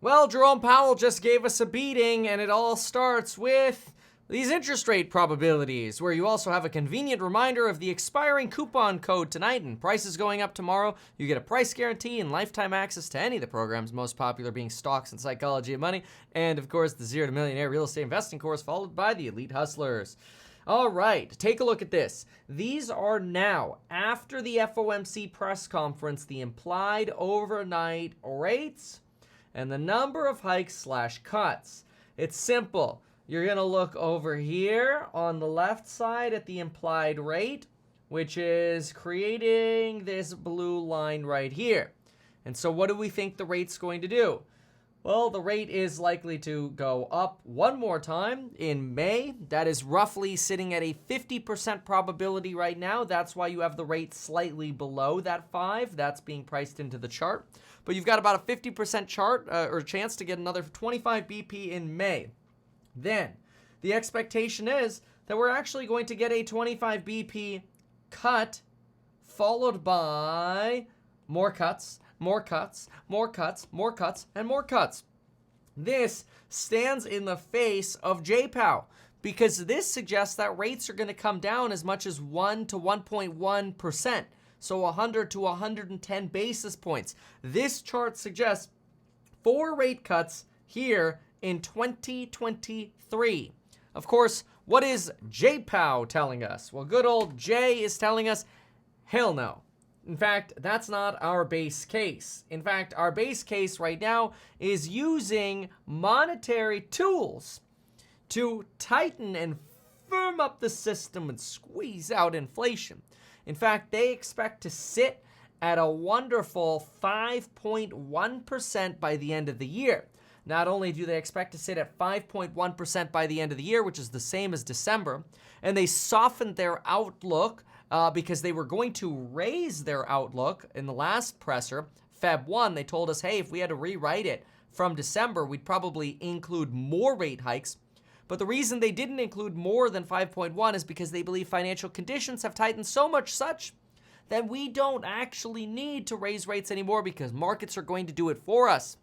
Well, Jerome Powell just gave us a beating, and it all starts with these interest rate probabilities, where you also have a convenient reminder of the expiring coupon code tonight and prices going up tomorrow. You get a price guarantee and lifetime access to any of the programs, most popular being Stocks and Psychology of Money, and of course the Zero to Millionaire Real Estate Investing course, followed by the Elite Hustlers. All right, take a look at this. These are now, after the FOMC press conference, the implied overnight rates and the number of hikes/cuts. It's simple. You're going to look over here on the left side at the implied rate, which is creating this blue line right here. And so what do we think the rate's going to do? Well, the rate is likely to go up one more time in May. That is roughly sitting at a 50% probability right now. That's why you have the rate slightly below that 5. That's being priced into the chart. But you've got about a 50% chance to get another 25 BP in May. Then the expectation is that we're actually going to get a 25 BP cut, followed by more cuts, more cuts, more cuts, more cuts, and more cuts. This stands in the face of JPOW, because this suggests that rates are going to come down as much as 1 to 1.1%. So 100 to 110 basis points. This chart suggests 4 rate cuts here in 2023. Of course, what is JPOW telling us? Well, good old Jay is telling us, hell no. In fact, that's not our base case. In fact, our base case right now is using monetary tools to tighten and firm up the system and squeeze out inflation. In fact, they expect to sit at a wonderful 5.1% by the end of the year. Not only do they expect to sit at 5.1% by the end of the year, which is the same as December, and they softened their outlook because they were going to raise their outlook in the last presser, Feb 1. They told us, hey, if we had to rewrite it from December, we'd probably include more rate hikes. But the reason they didn't include more than 5.1 is because they believe financial conditions have tightened so much such that we don't actually need to raise rates anymore because markets are going to do it for us.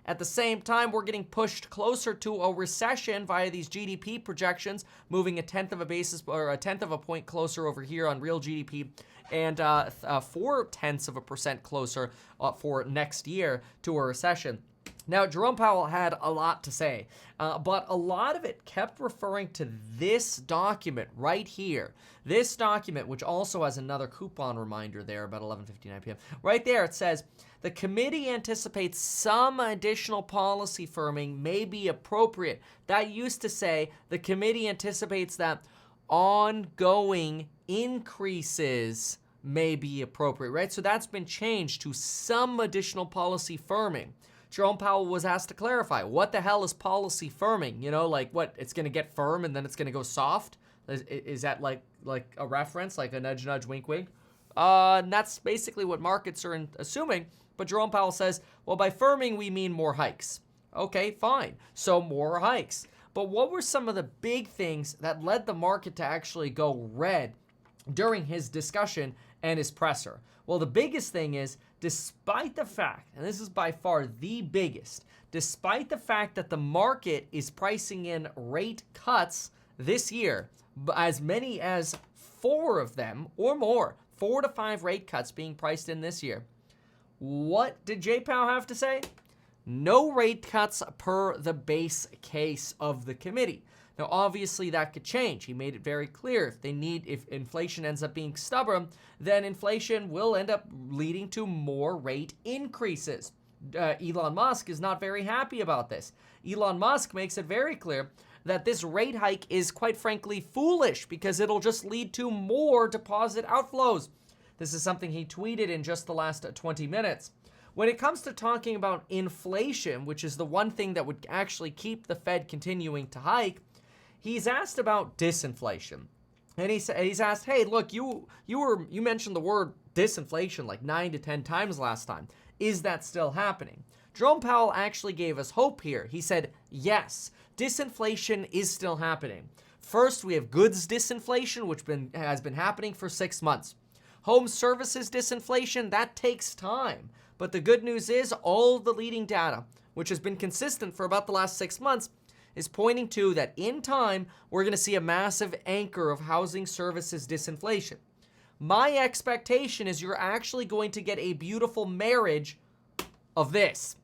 At the same time, we're getting pushed closer to a recession via these GDP projections, moving a tenth of a point closer over here on real GDP, and 0.4% closer for next year to a recession. Now, Jerome Powell had a lot to say, but a lot of it kept referring to this document right here. This document, which also has another coupon reminder there about 11:59 p.m. Right there, it says, the committee anticipates some additional policy firming may be appropriate. That used to say the committee anticipates that ongoing increases may be appropriate, right? So that's been changed to some additional policy firming. Jerome Powell was asked to clarify, what the hell is policy firming? You know, like what, it's going to get firm and then it's going to go soft? Is that like a reference, like a nudge, nudge, wink, wink? And that's basically what markets are assuming. But Jerome Powell says, well, by firming, we mean more hikes. Okay, fine. So more hikes. But what were some of the big things that led the market to actually go red during his discussion and his presser? Well, the biggest thing is, despite the fact, and this is by far the biggest, despite the fact that the market is pricing in rate cuts this year, as many as 4 of them or more, 4 to 5 rate cuts being priced in this year, what did J-Pow have to say? No rate cuts per the base case of the committee. Now, obviously, that could change. He made it very clear. If inflation ends up being stubborn, then inflation will end up leading to more rate increases. Elon Musk is not very happy about this. Elon Musk makes it very clear that this rate hike is, quite frankly, foolish because it'll just lead to more deposit outflows. This is something he tweeted in just the last 20 minutes. When it comes to talking about inflation, which is the one thing that would actually keep the Fed continuing to hike, he's asked about disinflation. And he's asked, hey, look, you mentioned the word disinflation like 9 to 10 times last time. Is that still happening? Jerome Powell actually gave us hope here. He said, yes, disinflation is still happening. First, we have goods disinflation, which has been happening for 6 months. Home services disinflation, that takes time. But the good news is all the leading data, which has been consistent for about the last 6 months, is pointing to that in time, we're going to see a massive anchor of housing services disinflation. My expectation is you're actually going to get a beautiful marriage of this.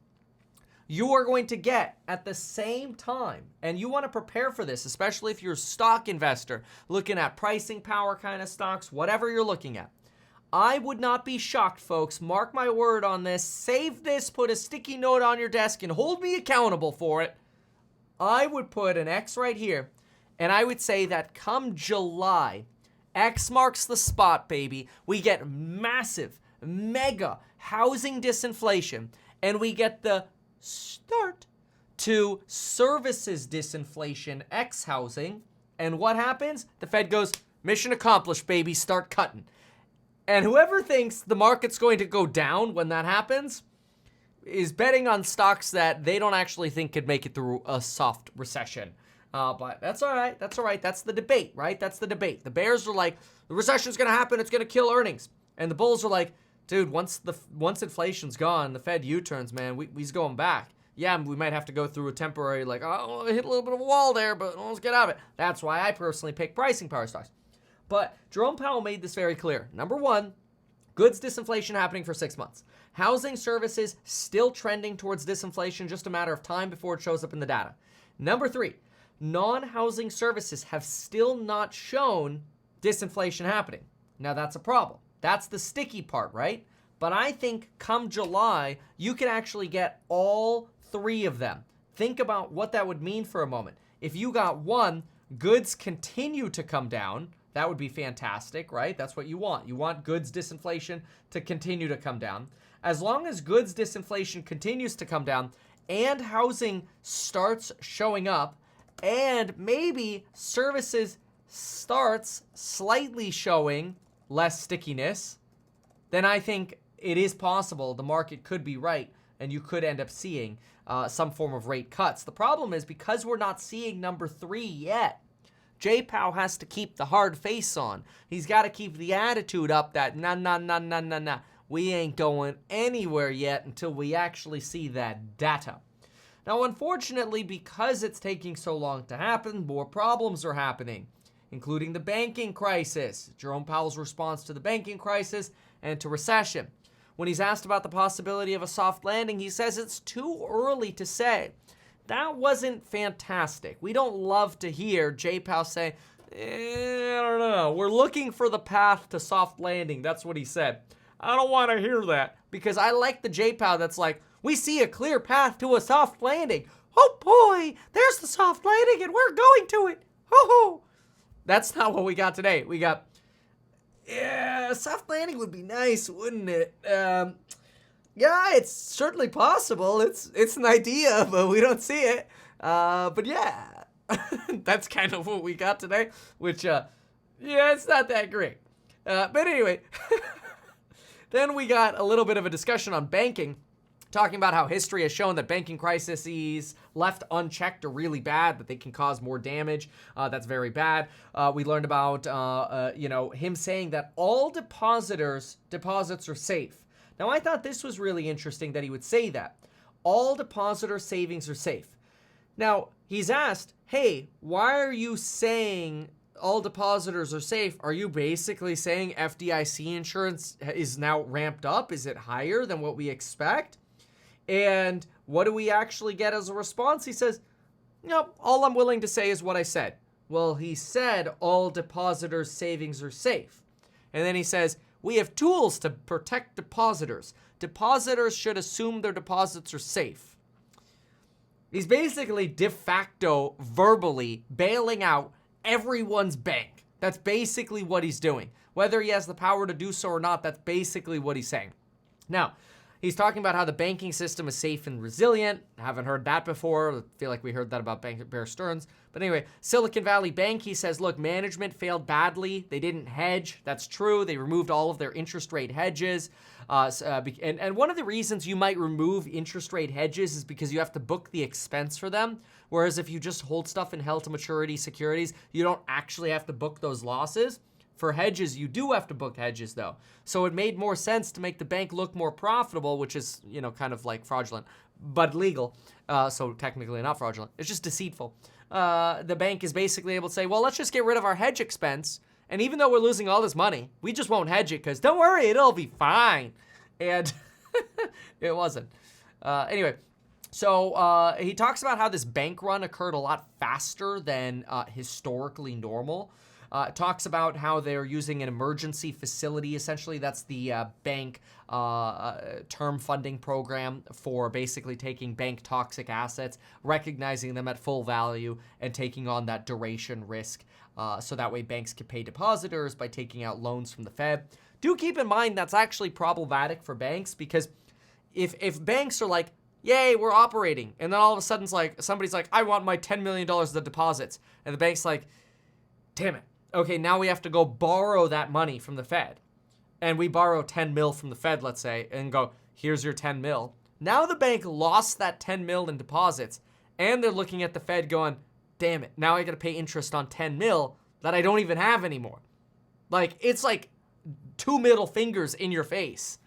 You are going to get at the same time, and you want to prepare for this, especially if you're a stock investor, looking at pricing power kind of stocks, whatever you're looking at. I would not be shocked, folks. Mark my word on this. Save this, put a sticky note on your desk, and hold me accountable for it. I would put an X right here, and I would say that come July, X marks the spot, baby. We get massive, mega housing disinflation, and we get the start to services disinflation, X housing. And what happens? The Fed goes, mission accomplished, baby, start cutting. And whoever thinks the market's going to go down when that happens is betting on stocks that they don't actually think could make it through a soft recession. But that's all right. That's all right. That's the debate, right? That's the debate. The bears are like, the recession's going to happen. It's going to kill earnings. And the bulls are like, dude, once inflation's gone, the Fed U-turns, man, we's going back. Yeah, we might have to go through a temporary, like, oh, hit a little bit of a wall there, but let's get out of it. That's why I personally pick pricing power stocks. But Jerome Powell made this very clear. Number one, goods disinflation happening for 6 months. Housing services still trending towards disinflation, just a matter of time before it shows up in the data. Number three, non-housing services have still not shown disinflation happening. Now that's a problem. That's the sticky part, right? But I think come July, you can actually get all three of them. Think about what that would mean for a moment. If you got one, goods continue to come down, that would be fantastic, right? That's what you want. You want goods disinflation to continue to come down. As long as goods disinflation continues to come down and housing starts showing up and maybe services starts slightly showing less stickiness, then I think it is possible the market could be right and you could end up seeing some form of rate cuts. The problem is because we're not seeing number three yet, Jay Powell has to keep the hard face on. He's got to keep the attitude up that nah. We ain't going anywhere yet until we actually see that data. Now, unfortunately, because it's taking so long to happen, more problems are happening, including the banking crisis, Jerome Powell's response to the banking crisis and to recession. When he's asked about the possibility of a soft landing, he says it's too early to say. That wasn't fantastic. We don't love to hear Jay Powell say, I don't know, we're looking for the path to soft landing. That's what he said. I don't want to hear that because I like the Jay Powell that's like, we see a clear path to a soft landing. Oh boy, there's the soft landing and we're going to it. Ho. That's not what we got today. We got, yeah, a soft landing would be nice, wouldn't it? Yeah, it's certainly possible. It's an idea, but we don't see it. But yeah, that's kind of what we got today, which, yeah, it's not that great. But anyway, then we got a little bit of a discussion on banking, talking about how history has shown that banking crises left unchecked are really bad, that they can cause more damage. That's very bad. We learned about, him saying that all deposits are safe. Now, I thought this was really interesting that he would say that. All depositor savings are safe. Now, he's asked, hey, why are you saying all depositors are safe? Are you basically saying FDIC insurance is now ramped up? Is it higher than what we expect? And what do we actually get as a response? He says, no, all I'm willing to say is what I said. Well, he said all depositors' savings are safe. And then he says, we have tools to protect depositors. Depositors should assume their deposits are safe. He's basically de facto verbally bailing out everyone's bank. That's basically what he's doing. Whether he has the power to do so or not, that's basically what he's saying. Now, he's talking about how the banking system is safe and resilient. I haven't heard that before. I feel like we heard that about Bear Stearns. But anyway, Silicon Valley Bank, he says, look, management failed badly. They didn't hedge. That's true. They removed all of their interest rate hedges. And one of the reasons you might remove interest rate hedges is because you have to book the expense for them. Whereas if you just hold stuff in held to maturity securities, you don't actually have to book those losses. For hedges, you do have to book hedges, though. So it made more sense to make the bank look more profitable, which is, kind of like fraudulent. but legal. So technically not fraudulent. It's just deceitful. The bank is basically able to say, well, let's just get rid of our hedge expense. And even though we're losing all this money, we just won't hedge it because don't worry, it'll be fine. And it wasn't. Anyway, so he talks about how this bank run occurred a lot faster than historically normal. Talks about how they're using an emergency facility. Essentially, that's the bank term funding program for basically taking bank toxic assets, recognizing them at full value, and taking on that duration risk. So that way banks can pay depositors by taking out loans from the Fed. Do keep in mind that's actually problematic for banks, because if banks are like, yay, we're operating, and then all of a sudden it's like, somebody's like, I want my $10 million of deposits, and the bank's like, damn it. Okay, now we have to go borrow that money from the Fed. And we borrow 10 mil from the Fed, let's say, and go, here's your 10 mil. Now the bank lost that 10 mil in deposits, and they're looking at the Fed going, damn it, now I gotta pay interest on 10 mil that I don't even have anymore. Like, it's like 2 middle fingers in your face.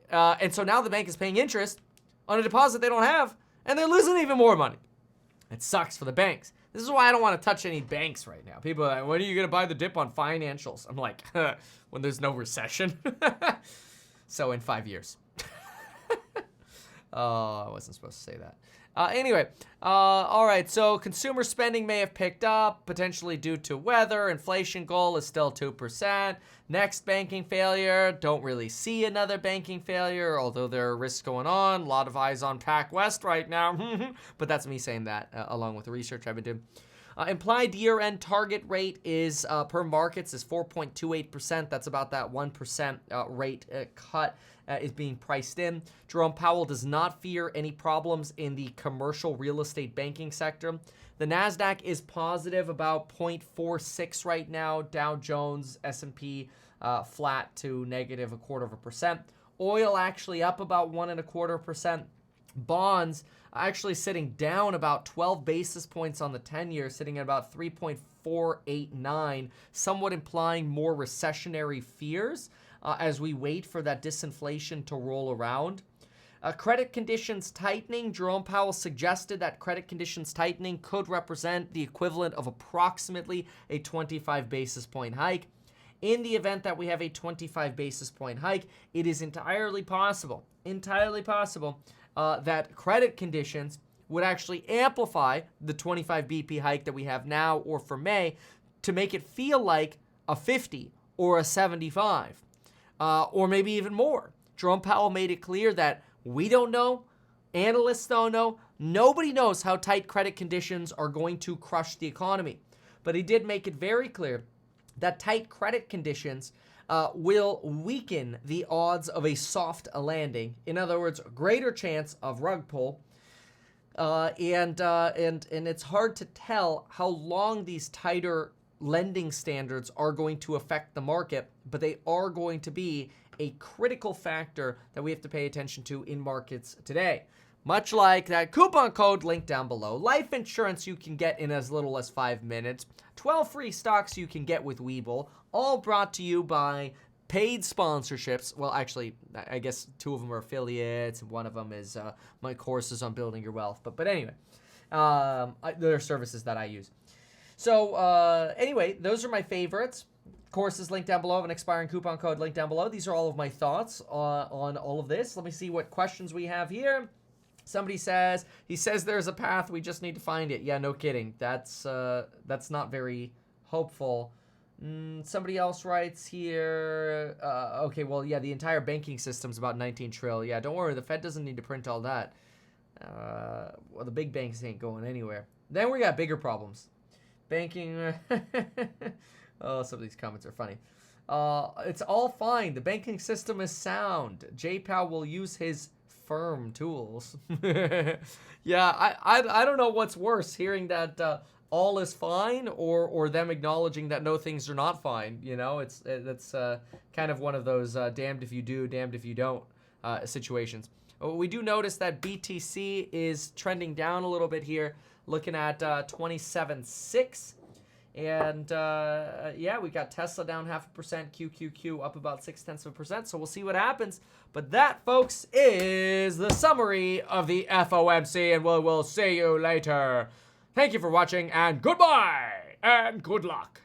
And so now the bank is paying interest on a deposit they don't have, and they're losing even more money. It sucks for the banks. This is why I don't want to touch any banks right now. People are like, when are you going to buy the dip on financials? I'm like, when there's no recession. So in 5 years. Oh, I wasn't supposed to say that. Anyway, all right, so consumer spending may have picked up, potentially due to weather. Inflation goal is still 2%. Next banking failure, don't really see another banking failure, although there are risks going on. A lot of eyes on Pac West right now. But that's me saying that, along with the research I've been doing. Implied year-end target rate is, per markets, is 4.28%. That's about that 1% rate cut is being priced in. Jerome Powell does not fear any problems in the commercial real estate banking sector. The NASDAQ is positive about 0.46 right now. Dow Jones, S&P flat to negative 0.25%. Oil actually up about 1.25%. Bonds actually sitting down about 12 basis points on the 10-year, sitting at about 3.489, somewhat implying more recessionary fears as we wait for that disinflation to roll around. Credit conditions tightening. Jerome Powell suggested that credit conditions tightening could represent the equivalent of approximately a 25 basis point hike. In the event that we have a 25 basis point hike, it is entirely possible that credit conditions would actually amplify the 25 BP hike that we have now or for May to make it feel like a 50 or a 75 or maybe even more. Jerome Powell made it clear that we don't know, analysts don't know, nobody knows how tight credit conditions are going to crush the economy. But he did make it very clear that tight credit conditions will weaken the odds of a soft landing. In other words, a greater chance of rug pull. And it's hard to tell how long these tighter lending standards are going to affect the market, but they are going to be a critical factor that we have to pay attention to in markets today. Much like that coupon code linked down below. Life insurance you can get in as little as 5 minutes. 12 free stocks you can get with Webull. All brought to you by paid sponsorships. Well, actually, I guess 2 of them are affiliates, and 1 of them is my courses on building your wealth. But anyway, they're services that I use. So anyway, those are my favorites. Courses linked down below, an expiring coupon code linked down below. These are all of my thoughts on all of this. Let me see what questions we have here. Somebody says, he says there's a path, we just need to find it. Yeah, no kidding. That's not very hopeful. Somebody else writes here, okay, well, yeah, the entire banking system's about 19 trillion. Yeah, don't worry, the Fed doesn't need to print all that. Well, the big banks ain't going anywhere. Then we got bigger problems. Banking, oh, some of these comments are funny. It's all fine. The banking system is sound. J. Powell will use his firm tools. Yeah, I don't know what's worse, hearing that all is fine or them acknowledging that no, things are not fine. You know, it's kind of one of those damned if you do, damned if you don't situations. We do notice that BTC is trending down a little bit here, looking at 27.6. And yeah, we got Tesla down 0.5%, QQQ up about 0.6%. So we'll see what happens. But that, folks, is the summary of the FOMC, and we'll see you later. Thank you for watching, and goodbye, and good luck.